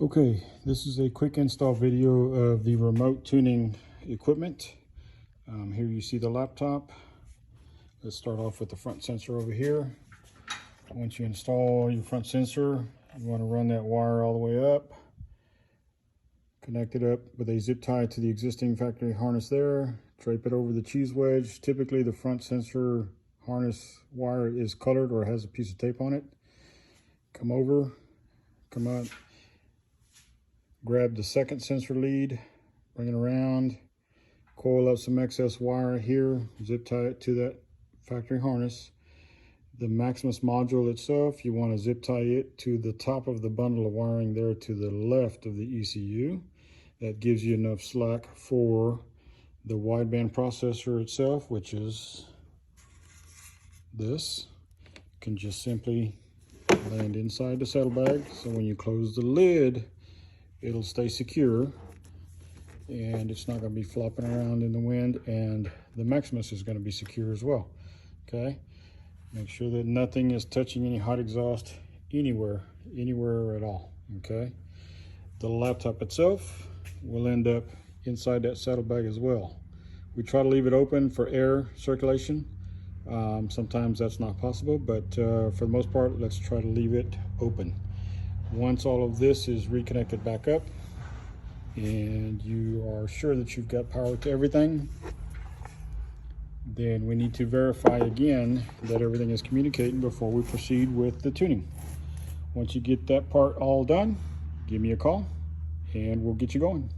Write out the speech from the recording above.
Okay, this is a quick install video of the remote tuning equipment. Here you see the laptop. Let's start off with the front sensor over here. Once you install your front sensor, you want to run that wire all the way up. Connect it up with a zip tie to the existing factory harness there. Drape it over the cheese wedge. Typically the front sensor harness wire is colored or has a piece of tape on it. Come over, come out. Grab the second sensor lead, bring it around, coil up some excess wire here, zip tie it to that factory harness. The Maximus module itself, you want to zip tie it to the top of the bundle of wiring there to the left of the ECU. That gives you enough slack for the wideband processor itself, which is this. You can just simply land inside the saddlebag, so when you close the lid, it'll stay secure and it's not going to be flopping around in the wind, and the Maximus is going to be secure as well. Okay, make sure that nothing is touching any hot exhaust anywhere at all. Okay, the laptop itself will end up inside that saddlebag as well. We try to leave it open for air circulation. Sometimes that's not possible, but for the most part, let's try to leave it open. Once all of this is reconnected back up and you are sure that you've got power to everything, then we need to verify again that everything is communicating before we proceed with the tuning. Once you get that part all done, give me a call and we'll get you going.